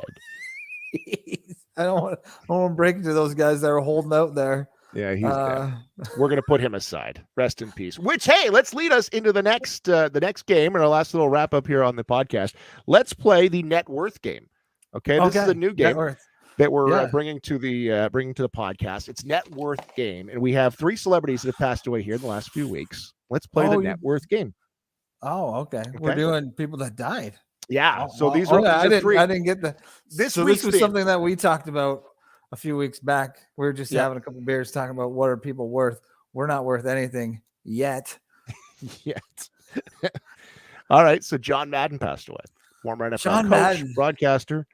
I don't want to break into those guys that are holding out there. Yeah, he's dead. We're gonna put him aside. Rest in peace. Which, hey, let's lead us into the next game and our last little wrap up here on the podcast. Let's play the net worth game. Okay, this is a new game that we're bringing to the podcast. It's net worth game, and we have 3 celebrities that have passed away here in the last few weeks. Let's play the net worth game. Oh, okay. We're doing people that died. Yeah. So these are I didn't get the this was something that we talked about a few weeks back. We were just having a couple of beers talking about what are people worth. We're not worth anything yet. All right. So John Madden passed away. Former NFL coach, broadcaster.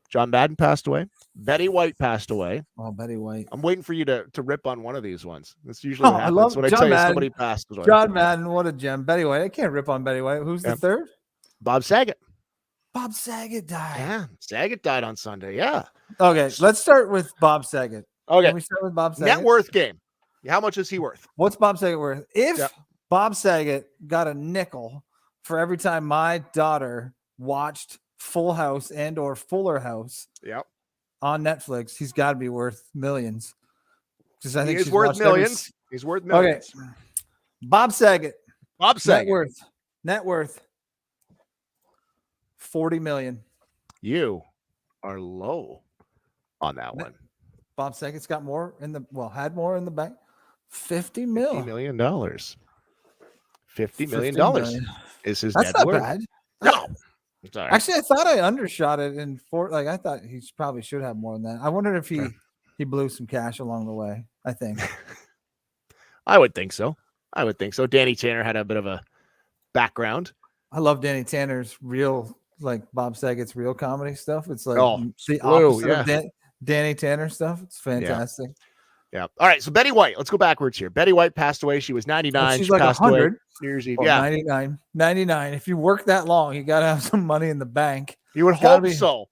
John Madden passed away. Betty White passed away. Oh, Betty White. I'm waiting for you to rip on one of these ones. That's usually what happens when I tell you somebody passed away. John Madden, what a gem. Betty White. I can't rip on Betty White. Who's the third? Bob Saget. Bob Saget died. Yeah, Saget died on Sunday. Yeah. Okay, let's start with Bob Saget. Okay. Can we start with Bob Saget? Net worth game. How much is he worth? What's Bob Saget worth? If Bob Saget got a nickel for every time my daughter watched Full House and or Fuller House on Netflix, he's got to be worth millions. Because I think he's worth millions. He's worth millions. Okay. Bob Saget. Net worth. 40 million. You are low on that one. Bob Saget's got more had more in the bank. $50 million. $50 million is his net worth. Bad. No. Sorry. Actually, I thought I undershot it in like I thought he probably should have more than that. I wondered if he blew some cash along the way. I think. I would think so. Danny Tanner had a bit of a background. I love Danny Tanner's real, like Bob Saget's real comedy stuff. It's like the blue, opposite of Danny Tanner stuff. It's fantastic. Yeah. All right. So Betty White, let's go backwards here. Betty White passed away. She was 99. She's she like passed 100. away New Year's Eve. Well, yeah. 99. If you work that long, you got to have some money in the bank. You would hope so.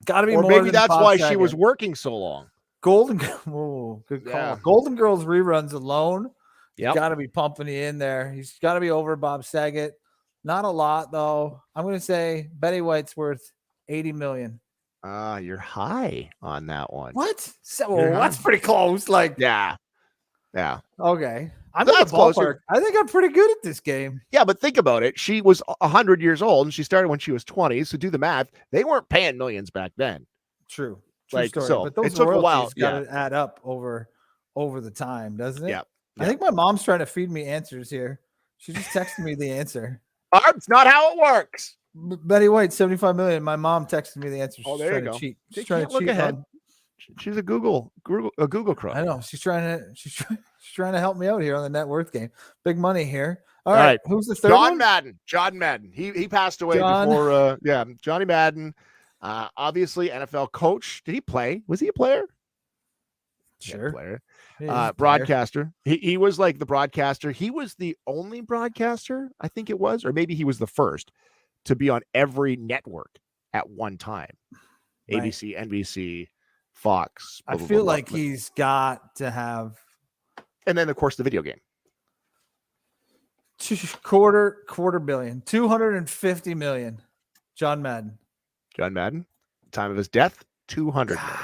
Got to be or more maybe than that's Bob why Saget. she was working so long. Good call. Golden Girls reruns alone. Yep. Got to be pumping you in there. He's got to be over Bob Saget. Not a lot, though. I'm going to say Betty White's worth $80 million. You're high on that one. What? So that's pretty close. Like, yeah. Okay. I'm so in the ballpark. Closer. I think I'm pretty good at this game. Yeah, but think about it. She was 100 years old, and she started when she was 20. So do the math. They weren't paying millions back then. True like story. so, but those it took a while. Got to add up over the time, doesn't it? Yeah. I think my mom's trying to feed me answers here. She just texted me the answer. It's not how it works. Betty White, 75 million. My mom texted me the answer. She's there you go. She's trying to cheat ahead. She's a Google crook. I know. She's trying to help me out here on the net worth game. Big money here. All right. Who's the third one? John Madden. He passed away before. Johnny Madden. Obviously NFL coach. Did he play? Was he a player? Sure. Player. Broadcaster. He was like the broadcaster. He was the only broadcaster, I think it was, or maybe he was the first to be on every network at one time. Right. ABC, NBC, Fox. I feel like he's got to have. And then, of course, the video game. Quarter billion. 250 million. John Madden. Time of his death, 200 million.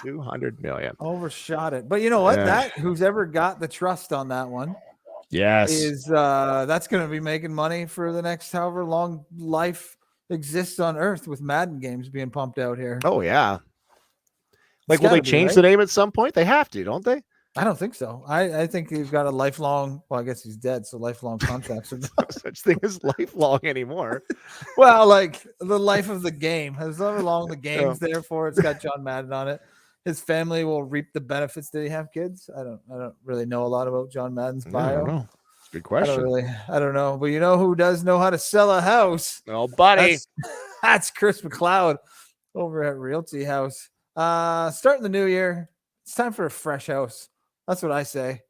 200 million. Overshot it. But you know what? Who's ever got the trust on that one. Yes. Is that's going to be making money for the next however long life exists on Earth with Madden games being pumped out here. Oh, yeah. Like, will they change the name at some point? They have to, don't they? I don't think so. I think he's got a lifelong, well, I guess he's dead, so lifelong contracts. There's no such thing as lifelong anymore. Well, like the life of the game. However long the game's there for, it's got John Madden on it. His family will reap the benefits. Did he have kids? I don't really know a lot about John Madden's bio. I don't know. Good question. I don't know. But you know who does know how to sell a house? Oh, buddy. That's Chris McLeod over at Realty House. Starting the new year, it's time for a fresh house. That's what I say.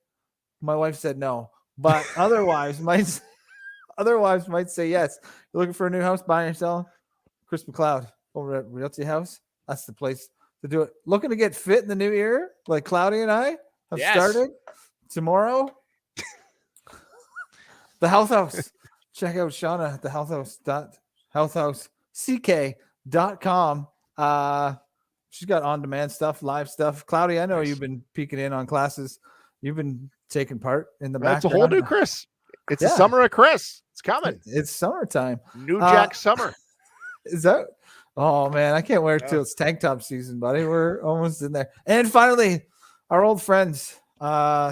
My wife said no, but other wives might say yes. You're looking for a new house, buying or selling? Chris McLeod over at Realty House. That's the place to do it. Looking to get fit in the new year, like Cloudy and I have started tomorrow. The Health House. Check out Shauna at the healthhouse.com. She's got on-demand stuff, live stuff. Cloudy, I know you've been peeking in on classes. You've been taking part in the background. It's a whole new Chris. It's the summer of Chris. It's coming. It's summertime. New Jack summer. Is that? Oh, man. I can't wait till it's tank top season, buddy. We're almost in there. And finally, our old friends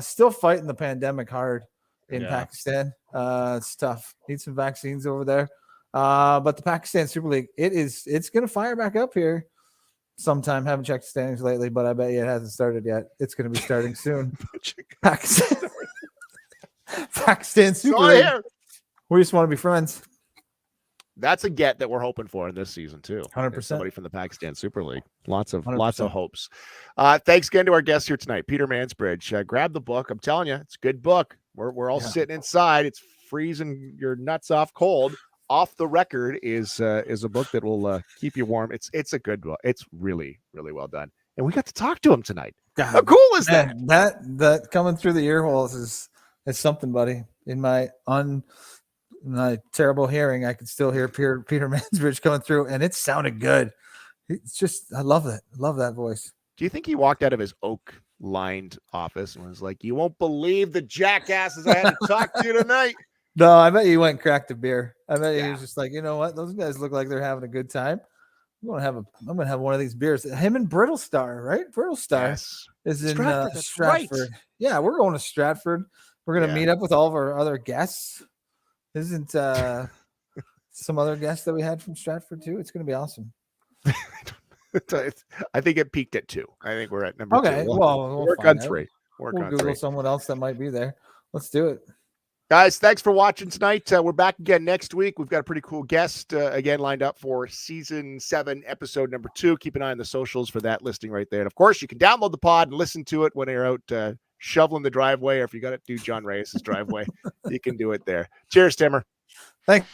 still fighting the pandemic hard in Pakistan. It's tough. Need some vaccines over there. But the Pakistan Super League, it's going to fire back up here sometime. Haven't checked the standings lately, but I bet you it hasn't started yet. It's going to be starting soon. Pakistan Super League. We just want to be friends. That's a get that we're hoping for in this season too. 100%. Somebody from the Pakistan Super League. Lots of hopes. Thanks again to our guests here tonight, Peter Mansbridge. Grab the book. I'm telling you, it's a good book. We're all sitting inside. It's freezing your nuts off cold. Off the Record is a book that will keep you warm. It's a good book. It's really, really well done. And we got to talk to him tonight. God, how cool is that? That coming through the ear holes is something, buddy. In my terrible hearing, I could still hear Peter Mansbridge coming through, and it sounded good. It's just, I love it. I love that voice. Do you think he walked out of his oak-lined office and was like, "You won't believe the jackasses I had to talk to tonight"? No, I bet you went and cracked a beer. I bet he was just like, you know what? Those guys look like they're having a good time. I'm gonna have one of these beers. Him and Brittle Star, right? Brittle Star is in Stratford. Right. Yeah, we're going to Stratford. We're gonna meet up with all of our other guests. Isn't some other guests that we had from Stratford too. It's going to be awesome. I think it peaked at 2. I think we're at number 2. Okay, well, we'll work find on out. 3. Work We'll on Google 3. someone else that might be there. Let's do it. Guys, thanks for watching tonight. We're back again next week. We've got a pretty cool guest again lined up for season 7, episode number 2. Keep an eye on the socials for that listing right there. And of course, you can download the pod and listen to it when you're out shoveling the driveway, or if you got to do John Reyes' driveway, you can do it there. Cheers, Timmer. Thanks.